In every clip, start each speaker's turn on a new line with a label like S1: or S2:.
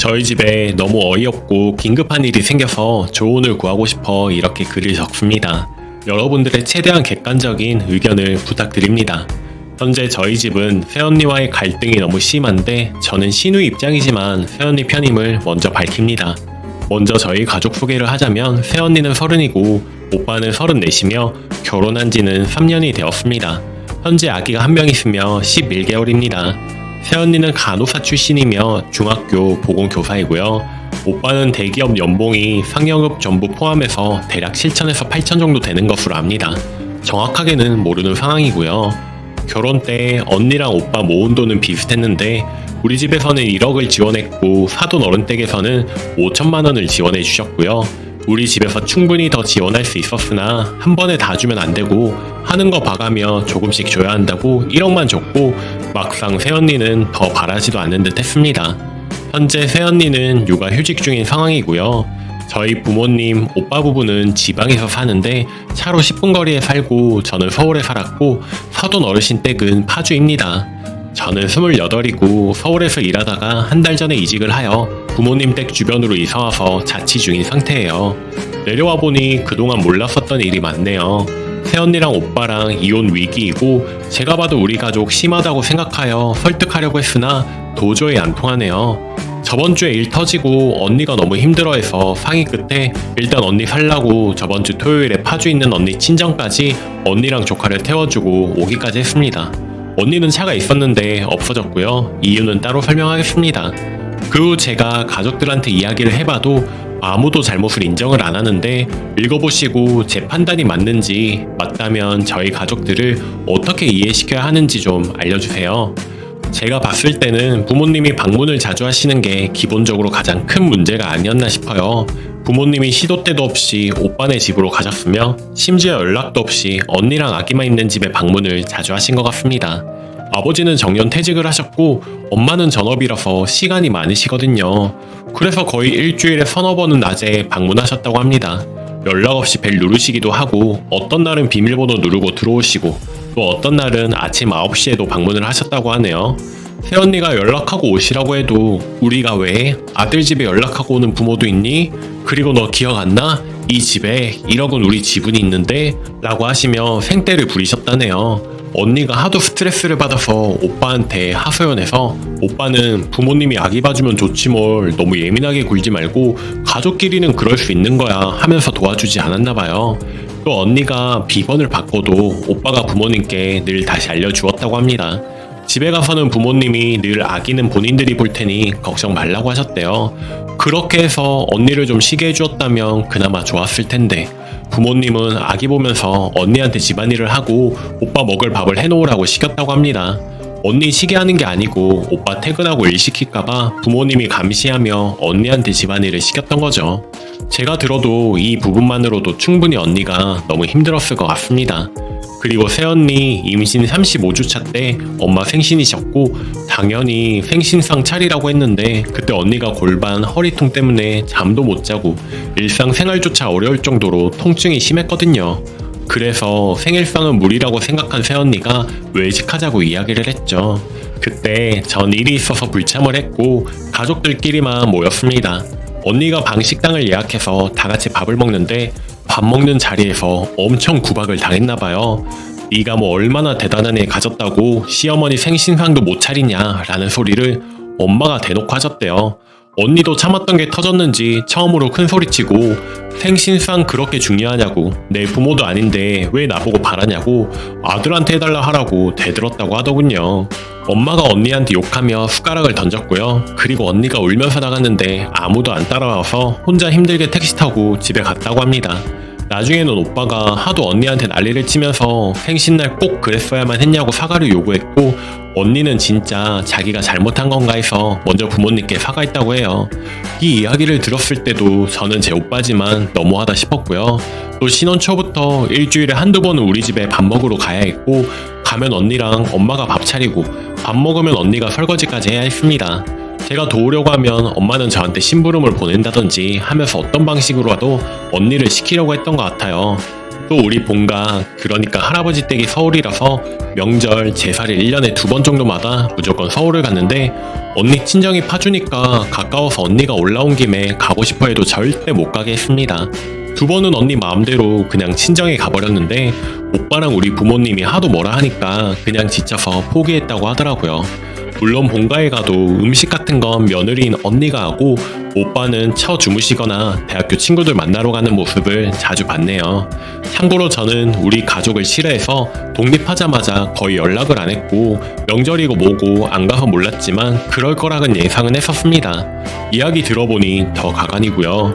S1: 저희 집에 너무 어이없고 긴급한 일이 생겨서 조언을 구하고 싶어 이렇게 글을 적습니다. 여러분들의 최대한 객관적인 의견을 부탁드립니다. 현재 저희 집은 새언니와의 갈등이 너무 심한데 저는 신우 입장이지만 새언니 편임을 먼저 밝힙니다. 먼저 저희 가족 소개를 하자면 새언니는 30이고 오빠는 34이며 결혼한 지는 3년이 되었습니다. 현재 아기가 한 명 있으며 11개월입니다. 새언니는 간호사 출신이며 중학교 보건교사이고요. 오빠는 대기업 연봉이 상여급 전부 포함해서 대략 7천에서 8천 정도 되는 것으로 압니다. 정확하게는 모르는 상황이고요. 결혼 때 언니랑 오빠 모은 돈은 비슷했는데 우리 집에서는 1억을 지원했고 사돈 어른 댁에서는 5천만 원을 지원해 주셨고요. 우리 집에서 충분히 더 지원할 수 있었으나 한 번에 다 주면 안 되고 하는 거 봐가며 조금씩 줘야 한다고 1억만 줬고 막상 새언니는 더 바라지도 않는 듯 했습니다. 현재 새언니는 육아휴직 중인 상황이고요. 저희 부모님, 오빠 부부는 지방에서 사는데 차로 10분 거리에 살고 저는 서울에 살았고 사돈 어르신 댁은 파주입니다. 저는 28이고 서울에서 일하다가 한 달 전에 이직을 하여 부모님 댁 주변으로 이사와서 자취 중인 상태예요. 내려와 보니 그동안 몰랐었던 일이 많네요. 새언니랑 오빠랑 이혼 위기이고 제가 봐도 우리 가족 심하다고 생각하여 설득하려고 했으나 도저히 안 통하네요. 저번 주에 일 터지고 언니가 너무 힘들어해서 상의 끝에 일단 언니 살라고 저번 주 토요일에 파주 있는 언니 친정까지 언니랑 조카를 태워주고 오기까지 했습니다. 언니는 차가 있었는데 없어졌고요. 이유는 따로 설명하겠습니다. 그 후 제가 가족들한테 이야기를 해봐도 아무도 잘못을 인정을 안 하는데 읽어보시고 제 판단이 맞는지 맞다면 저희 가족들을 어떻게 이해시켜야 하는지 좀 알려주세요. 제가 봤을 때는 부모님이 방문을 자주 하시는 게 기본적으로 가장 큰 문제가 아니었나 싶어요. 부모님이 시도 때도 없이 오빠네 집으로 가셨으며 심지어 연락도 없이 언니랑 아기만 있는 집에 방문을 자주 하신 것 같습니다. 아버지는 정년 퇴직을 하셨고 엄마는 전업이라서 시간이 많으시거든요. 그래서 거의 일주일에 서너 번은 낮에 방문하셨다고 합니다. 연락 없이 벨 누르시기도 하고 어떤 날은 비밀번호 누르고 들어오시고 또 어떤 날은 아침 9시에도 방문을 하셨다고 하네요. 새언니가 연락하고 오시라고 해도 우리가 왜 아들 집에 연락하고 오는 부모도 있니? 그리고 너 기억 안 나? 이 집에 1억은 우리 지분이 있는데? 라고 하시며 생떼를 부리셨다네요. 언니가 하도 스트레스를 받아서 오빠한테 하소연해서 오빠는 부모님이 아기 봐주면 좋지 뭘 너무 예민하게 굴지 말고 가족끼리는 그럴 수 있는 거야 하면서 도와주지 않았나 봐요. 또 언니가 비번을 바꿔도 오빠가 부모님께 늘 다시 알려주었다고 합니다. 집에 가서는 부모님이 늘 아기는 본인들이 볼 테니 걱정 말라고 하셨대요. 그렇게 해서 언니를 좀 쉬게 해주었다면 그나마 좋았을 텐데 부모님은 아기 보면서 언니한테 집안일을 하고 오빠 먹을 밥을 해놓으라고 시켰다고 합니다. 언니 쉬게 하는 게 아니고 오빠 퇴근하고 일 시킬까봐 부모님이 감시하며 언니한테 집안일을 시켰던 거죠. 제가 들어도 이 부분만으로도 충분히 언니가 너무 힘들었을 것 같습니다. 그리고 새언니 임신 35주차 때 엄마 생신이셨고 당연히 생신상 차리라고 했는데 그때 언니가 골반, 허리통 때문에 잠도 못 자고 일상생활조차 어려울 정도로 통증이 심했거든요. 그래서 생일상은 무리라고 생각한 새언니가 외식하자고 이야기를 했죠. 그때 전 일이 있어서 불참을 했고 가족들끼리만 모였습니다. 언니가 방식당을 예약해서 다 같이 밥을 먹는데 밥 먹는 자리에서 엄청 구박을 당했나봐요. 네가 뭐 얼마나 대단한 애 가졌다고 시어머니 생신상도 못 차리냐 라는 소리를 엄마가 대놓고 하셨대요. 언니도 참았던 게 터졌는지 처음으로 큰 소리치고 생신상 그렇게 중요하냐고 내 부모도 아닌데 왜 나보고 바라냐고 아들한테 해달라 하라고 대들었다고 하더군요. 엄마가 언니한테 욕하며 숟가락을 던졌고요. 그리고 언니가 울면서 나갔는데 아무도 안 따라와서 혼자 힘들게 택시 타고 집에 갔다고 합니다. 나중에는 오빠가 하도 언니한테 난리를 치면서 생신날 꼭 그랬어야만 했냐고 사과를 요구했고 언니는 진짜 자기가 잘못한 건가 해서 먼저 부모님께 사과했다고 해요. 이 이야기를 들었을 때도 저는 제 오빠지만 너무하다 싶었고요. 또 신혼 초부터 일주일에 한두 번은 우리 집에 밥 먹으러 가야 했고 가면 언니랑 엄마가 밥 차리고 밥 먹으면 언니가 설거지까지 해야 했습니다. 제가 도우려고 하면 엄마는 저한테 심부름을 보낸다든지 하면서 어떤 방식으로라도 언니를 시키려고 했던 것 같아요. 또 또 우리 본가, 그러니까 할아버지 댁이 서울이라서 명절, 제사를 1년에 2번 정도마다 무조건 서울을 갔는데 언니 친정이 파주니까 가까워서 언니가 올라온 김에 가고 싶어 해도 절대 못 가게 했습니다. 2번은 언니 마음대로 그냥 친정에 가버렸는데 오빠랑 우리 부모님이 하도 뭐라 하니까 그냥 지쳐서 포기했다고 하더라고요. 물론 본가에 가도 음식 같은 건 며느리인 언니가 하고 오빠는 처 주무시거나 대학교 친구들 만나러 가는 모습을 자주 봤네요. 참고로 저는 우리 가족을 싫어해서 독립하자마자 거의 연락을 안 했고 명절이고 뭐고 안 가서 몰랐지만 그럴 거라는 예상은 했었습니다. 이야기 들어보니 더 가관이고요.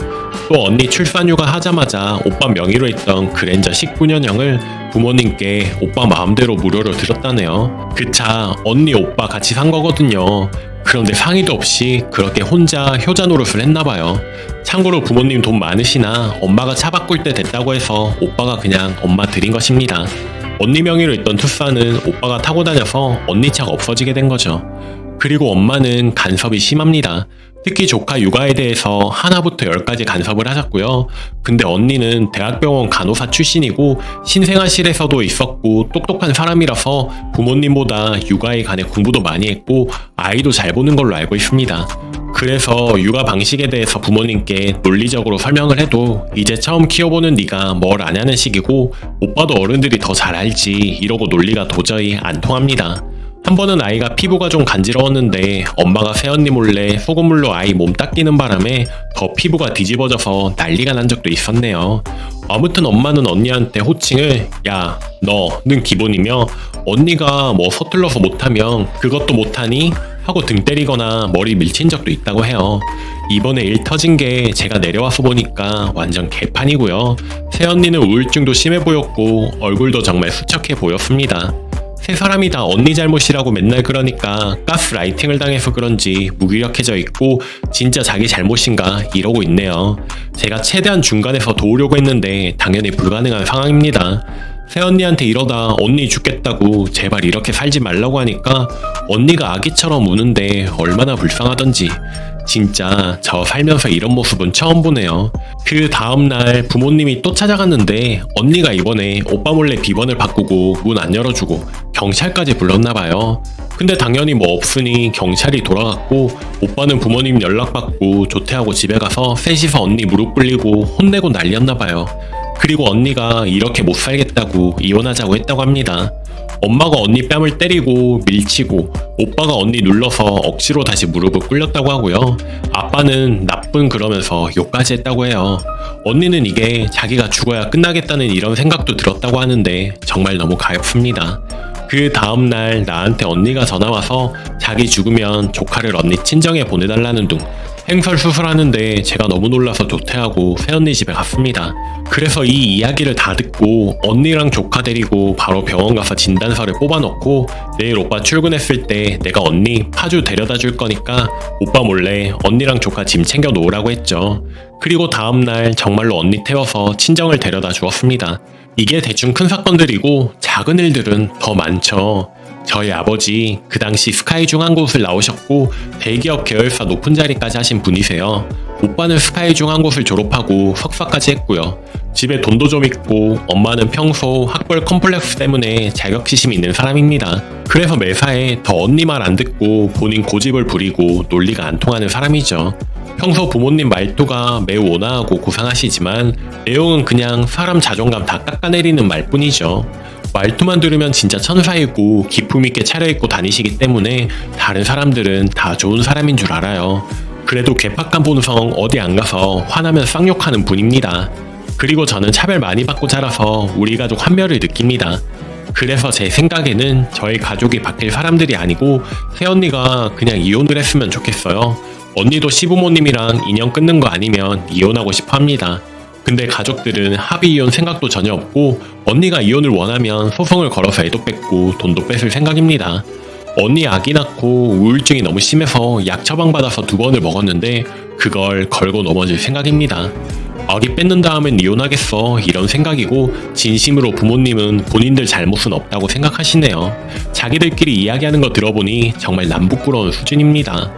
S1: 또 언니 출산휴가 하자마자 오빠 명의로 했던 그랜저 19년형을 부모님께 오빠 마음대로 무료로 들었다네요. 그 차 언니 오빠 같이 산 거거든요. 그런데 상의도 없이 그렇게 혼자 효자 노릇을 했나봐요. 참고로 부모님 돈 많으시나 엄마가 차 바꿀 때 됐다고 해서 오빠가 그냥 엄마 드린 것입니다. 언니 명의로 했던 투싼은 오빠가 타고 다녀서 언니 차가 없어지게 된 거죠. 그리고 엄마는 간섭이 심합니다. 특히 조카 육아에 대해서 하나부터 10까지 간섭을 하셨고요. 근데 언니는 대학병원 간호사 출신이고 신생아실에서도 있었고 똑똑한 사람이라서 부모님보다 육아에 관해 공부도 많이 했고 아이도 잘 보는 걸로 알고 있습니다. 그래서 육아 방식에 대해서 부모님께 논리적으로 설명을 해도 이제 처음 키워보는 네가 뭘 아냐는 식이고 오빠도 어른들이 더 잘 알지 이러고 논리가 도저히 안 통합니다. 한 번은 아이가 피부가 좀 간지러웠는데 엄마가 새언니 몰래 소금물로 아이 몸 닦이는 바람에 더 피부가 뒤집어져서 난리가 난 적도 있었네요. 아무튼 엄마는 언니한테 호칭을 야 너는 기본이며 언니가 뭐 서툴러서 못하면 그것도 못하니? 하고 등 때리거나 머리 밀친 적도 있다고 해요. 이번에 일 터진 게 제가 내려와서 보니까 완전 개판이고요. 새언니는 우울증도 심해 보였고 얼굴도 정말 수척해 보였습니다. 세 사람이 다 언니 잘못이라고 맨날 그러니까 가스라이팅을 당해서 그런지 무기력해져 있고 진짜 자기 잘못인가 이러고 있네요. 제가 최대한 중간에서 도우려고 했는데 당연히 불가능한 상황입니다. 새언니한테 이러다 언니 죽겠다고 제발 이렇게 살지 말라고 하니까 언니가 아기처럼 우는데 얼마나 불쌍하던지 진짜 저 살면서 이런 모습은 처음 보네요. 그 다음날 부모님이 또 찾아갔는데 언니가 이번에 오빠 몰래 비번을 바꾸고 문 안 열어주고 경찰까지 불렀나봐요. 근데 당연히 뭐 없으니 경찰이 돌아갔고 오빠는 부모님 연락받고 조퇴하고 집에 가서 셋이서 언니 무릎 꿇리고 혼내고 난리였나봐요. 그리고 언니가 이렇게 못 살겠다고 이혼하자고 했다고 합니다. 엄마가 언니 뺨을 때리고 밀치고 오빠가 언니 눌러서 억지로 다시 무릎을 꿇렸다고 하고요. 아빠는 나쁜 그러면서 욕까지 했다고 해요. 언니는 이게 자기가 죽어야 끝나겠다는 이런 생각도 들었다고 하는데 정말 너무 가엾습니다. 그 다음날 나한테 언니가 전화와서 자기 죽으면 조카를 언니 친정에 보내달라는 둥 행설 수술하는데 제가 너무 놀라서 조퇴하고 새언니 집에 갔습니다. 그래서 이 이야기를 다 듣고 언니랑 조카 데리고 바로 병원 가서 진단서를 뽑아놓고 내일 오빠 출근했을 때 내가 언니 파주 데려다 줄 거니까 오빠 몰래 언니랑 조카 짐 챙겨 놓으라고 했죠. 그리고 다음날 정말로 언니 태워서 친정을 데려다 주었습니다. 이게 대충 큰 사건들이고 작은 일들은 더 많죠. 저희 아버지 그 당시 스카이 중앙고시를 나오셨고 대기업 계열사 높은 자리까지 하신 분이세요. 오빠는 스카이 중앙고시를 졸업하고 석사까지 했고요. 집에 돈도 좀 있고 엄마는 평소 학벌 컴플렉스 때문에 자격지심이 있는 사람입니다. 그래서 매사에 더 언니 말 안 듣고 본인 고집을 부리고 논리가 안 통하는 사람이죠. 평소 부모님 말투가 매우 온화하고 고상하시지만 내용은 그냥 사람 자존감 다 깎아내리는 말뿐이죠. 말투만 들으면 진짜 천사이고 기품있게 차려입고 다니시기 때문에 다른 사람들은 다 좋은 사람인 줄 알아요. 그래도 괴팍한 본성 어디 안 가서 화나면 쌍욕하는 분입니다. 그리고 저는 차별 많이 받고 자라서 우리 가족 한멸을 느낍니다. 그래서 제 생각에는 저희 가족이 바뀔 사람들이 아니고 새언니가 그냥 이혼을 했으면 좋겠어요. 언니도 시부모님이랑 인연 끊는 거 아니면 이혼하고 싶어 합니다. 근데 가족들은 합의 이혼 생각도 전혀 없고 언니가 이혼을 원하면 소송을 걸어서 애도 뺏고 돈도 뺏을 생각입니다. 언니 아기 낳고 우울증이 너무 심해서 약 처방받아서 2번을 먹었는데 그걸 걸고 넘어질 생각입니다. 아기 뺏는 다음엔 이혼하겠어 이런 생각이고 진심으로 부모님은 본인들 잘못은 없다고 생각하시네요. 자기들끼리 이야기하는 거 들어보니 정말 남부끄러운 수준입니다.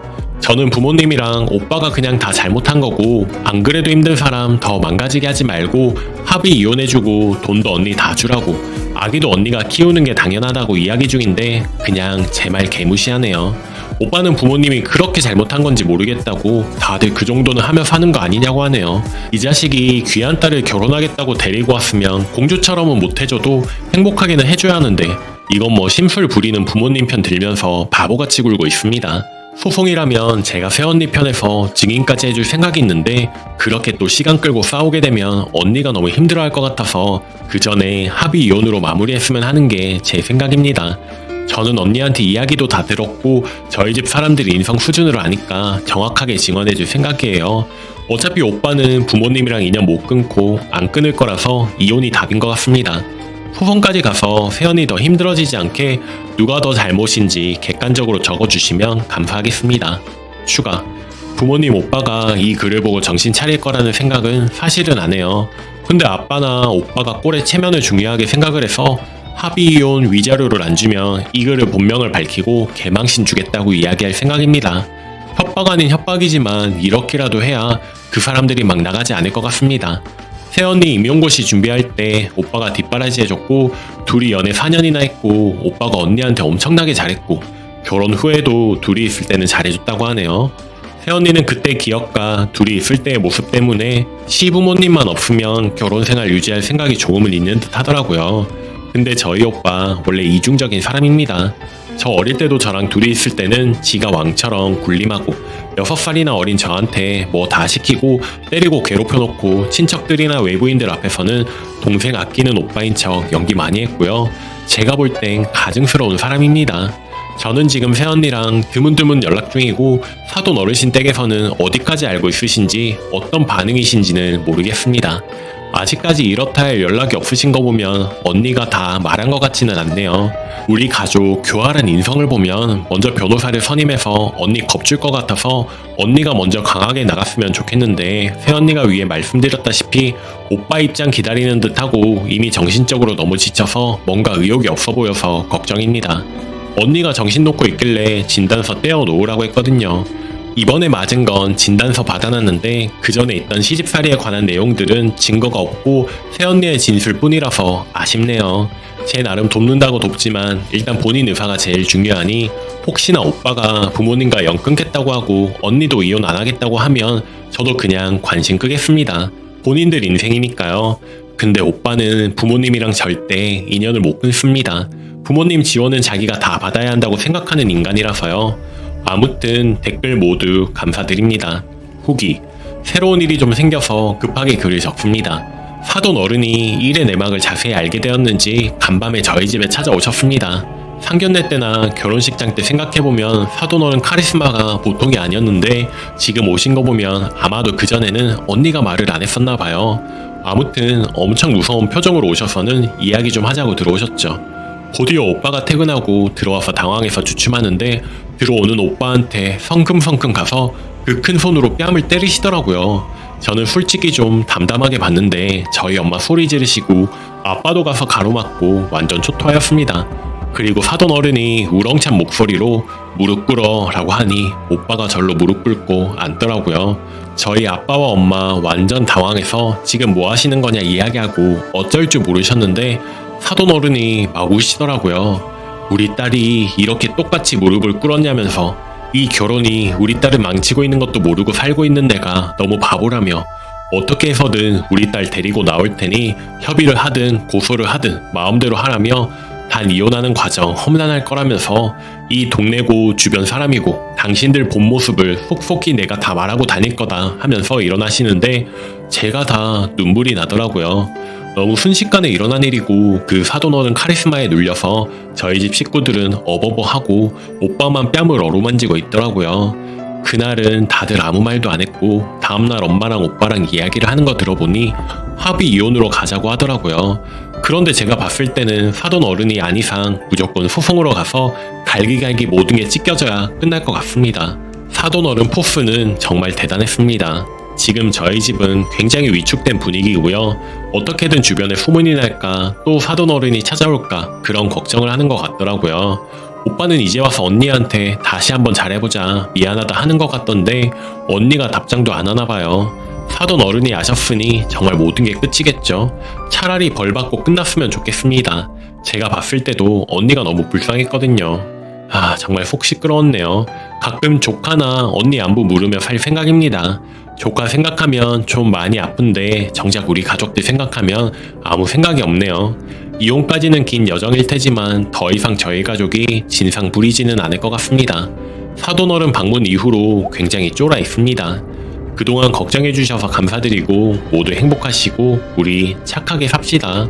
S1: 저는 부모님이랑 오빠가 그냥 다 잘못한 거고 안 그래도 힘든 사람 더 망가지게 하지 말고 합의 이혼해주고 돈도 언니 다 주라고 아기도 언니가 키우는 게 당연하다고 이야기 중인데 그냥 제 말 개무시하네요. 오빠는 부모님이 그렇게 잘못한 건지 모르겠다고 다들 그 정도는 하며 사는 거 아니냐고 하네요. 이 자식이 귀한 딸을 결혼하겠다고 데리고 왔으면 공주처럼은 못해줘도 행복하게는 해줘야 하는데 이건 뭐 심술 부리는 부모님 편 들면서 바보같이 굴고 있습니다. 소송이라면 제가 새언니 편에서 증인까지 해줄 생각이 있는데 그렇게 또 시간 끌고 싸우게 되면 언니가 너무 힘들어할 것 같아서 그 전에 합의 이혼으로 마무리했으면 하는 게 제 생각입니다. 저는 언니한테 이야기도 다 들었고 저희 집 사람들이 인성 수준으로 아니까 정확하게 증언해줄 생각이에요. 어차피 오빠는 부모님이랑 인연 못 끊고 안 끊을 거라서 이혼이 답인 것 같습니다. 소송까지 가서 새언니 더 힘들어지지 않게 누가 더 잘못인지 객관적으로 적어주시면 감사하겠습니다. 추가. 부모님 오빠가 이 글을 보고 정신 차릴 거라는 생각은 사실은 안 해요. 근데 아빠나 오빠가 꼴의 체면을 중요하게 생각을 해서 합의 이혼 위자료를 안 주면 이 글을 본명을 밝히고 개망신 주겠다고 이야기할 생각입니다. 협박 아닌 협박이지만 이렇게라도 해야 그 사람들이 막 나가지 않을 것 같습니다. 새언니 임용고시 준비할 때 오빠가 뒷바라지 해줬고 둘이 연애 4년이나 했고 오빠가 언니한테 엄청나게 잘했고 결혼 후에도 둘이 있을 때는 잘해줬다고 하네요. 새언니는 그때 기억과 둘이 있을 때의 모습 때문에 시부모님만 없으면 결혼생활 유지할 생각이 조금은 있는 듯 하더라고요. 근데 저희 오빠 원래 이중적인 사람입니다. 저 어릴 때도 저랑 둘이 있을 때는 지가 왕처럼 군림하고 6살이나 어린 저한테 뭐 다 시키고 때리고 괴롭혀놓고 친척들이나 외부인들 앞에서는 동생 아끼는 오빠인 척 연기 많이 했고요. 제가 볼 땐 가증스러운 사람입니다. 저는 지금 새언니랑 드문드문 연락 중이고 사돈 어르신 댁에서는 어디까지 알고 있으신지 어떤 반응이신지는 모르겠습니다. 아직까지 이렇다 할 연락이 없으신 거 보면 언니가 다 말한 것 같지는 않네요. 우리 가족 교활한 인성을 보면 먼저 변호사를 선임해서 언니 겁줄 것 같아서 언니가 먼저 강하게 나갔으면 좋겠는데 새언니가 위에 말씀드렸다시피 오빠 입장 기다리는 듯하고 이미 정신적으로 너무 지쳐서 뭔가 의욕이 없어 보여서 걱정입니다. 언니가 정신 놓고 있길래 진단서 떼어 놓으라고 했거든요. 이번에 맞은 건 진단서 받아놨는데 그 전에 있던 시집살이에 관한 내용들은 증거가 없고 새언니의 진술뿐이라서 아쉽네요. 제 나름 돕는다고 돕지만 일단 본인 의사가 제일 중요하니 혹시나 오빠가 부모님과 연 끊겠다고 하고 언니도 이혼 안 하겠다고 하면 저도 그냥 관심 끄겠습니다. 본인들 인생이니까요. 근데 오빠는 부모님이랑 절대 인연을 못 끊습니다. 부모님 지원은 자기가 다 받아야 한다고 생각하는 인간이라서요. 아무튼 댓글 모두 감사드립니다. 후기. 새로운 일이 좀 생겨서 급하게 글을 적습니다. 사돈 어른이 일의 내막을 자세히 알게 되었는지 간밤에 저희 집에 찾아오셨습니다. 상견례 때나 결혼식장 때 생각해보면 사돈 어른 카리스마가 보통이 아니었는데 지금 오신 거 보면 아마도 그전에는 언니가 말을 안 했었나 봐요. 아무튼 엄청 무서운 표정으로 오셔서는 이야기 좀 하자고 들어오셨죠. 곧이어 오빠가 퇴근하고 들어와서 당황해서 주춤하는데 들어오는 오빠한테 성큼성큼 가서 그 큰 손으로 뺨을 때리시더라고요. 저는 솔직히 좀 담담하게 봤는데 저희 엄마 소리 지르시고 아빠도 가서 가로막고 완전 초토화였습니다. 그리고 사돈 어른이 우렁찬 목소리로 무릎 꿇어 라고 하니 오빠가 절로 무릎 꿇고 앉더라고요. 저희 아빠와 엄마 완전 당황해서 지금 뭐 하시는 거냐 이야기하고 어쩔 줄 모르셨는데 사돈 어른이 막 우시더라고요. 우리 딸이 이렇게 똑같이 무릎을 꿇었냐면서 이 결혼이 우리 딸을 망치고 있는 것도 모르고 살고 있는 내가 너무 바보라며 어떻게 해서든 우리 딸 데리고 나올 테니 협의를 하든 고소를 하든 마음대로 하라며 단 이혼하는 과정 험난할 거라면서 이 동네고 주변 사람이고 당신들 본 모습을 속속히 내가 다 말하고 다닐 거다 하면서 일어나시는데 제가 다 눈물이 나더라고요. 너무 순식간에 일어난 일이고 그 사돈 어른 카리스마에 눌려서 저희 집 식구들은 어버버하고 오빠만 뺨을 어루만지고 있더라고요. 그날은 다들 아무 말도 안 했고 다음날 엄마랑 오빠랑 이야기를 하는 거 들어보니 합의 이혼으로 가자고 하더라고요. 그런데 제가 봤을 때는 사돈 어른이 안 이상 무조건 소송으로 가서 갈기갈기 모든 게 찢겨져야 끝날 것 같습니다. 사돈 어른 포스는 정말 대단했습니다. 지금 저희 집은 굉장히 위축된 분위기고요. 어떻게든 주변에 소문이 날까 또 사돈 어른이 찾아올까 그런 걱정을 하는 것 같더라고요. 오빠는 이제 와서 언니한테 다시 한번 잘해보자 미안하다 하는 것 같던데 언니가 답장도 안 하나 봐요. 사돈 어른이 아셨으니 정말 모든 게 끝이겠죠. 차라리 벌 받고 끝났으면 좋겠습니다. 제가 봤을 때도 언니가 너무 불쌍했거든요. 아, 정말 속 시끄러웠네요. 가끔 조카나 언니 안부 물으며 살 생각입니다. 조카 생각하면 좀 많이 아픈데 정작 우리 가족들 생각하면 아무 생각이 없네요. 이혼까지는 긴 여정일 테지만 더 이상 저희 가족이 진상 부리지는 않을 것 같습니다. 사돈어른 방문 이후로 굉장히 쫄아 있습니다. 그동안 걱정해주셔서 감사드리고 모두 행복하시고 우리 착하게 삽시다.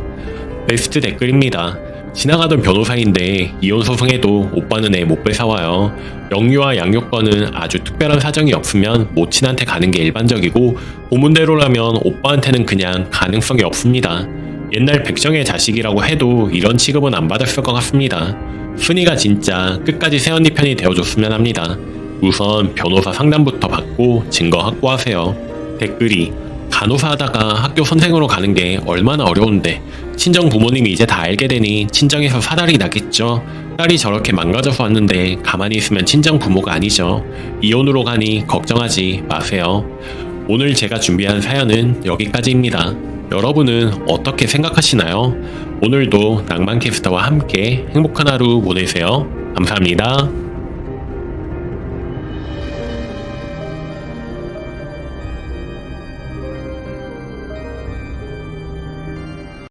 S1: 베스트 댓글입니다. 지나가던 변호사인데 이혼 소송해도 오빠는 애 못 뺏어와요. 영유아 양육권은 아주 특별한 사정이 없으면 모친한테 가는 게 일반적이고 보문대로라면 오빠한테는 그냥 가능성이 없습니다. 옛날 백정의 자식이라고 해도 이런 취급은 안 받았을 것 같습니다. 순이가 진짜 끝까지 새언니 편이 되어줬으면 합니다. 우선 변호사 상담부터 받고 증거 확보하세요. 댓글이 간호사 하다가 학교 선생으로 가는 게 얼마나 어려운데 친정 부모님이 이제 다 알게 되니 친정에서 사달이 나겠죠. 딸이 저렇게 망가져서 왔는데 가만히 있으면 친정 부모가 아니죠. 이혼으로 가니 걱정하지 마세요. 오늘 제가 준비한 사연은 여기까지입니다. 여러분은 어떻게 생각하시나요? 오늘도 낭만캐스터와 함께 행복한 하루 보내세요. 감사합니다.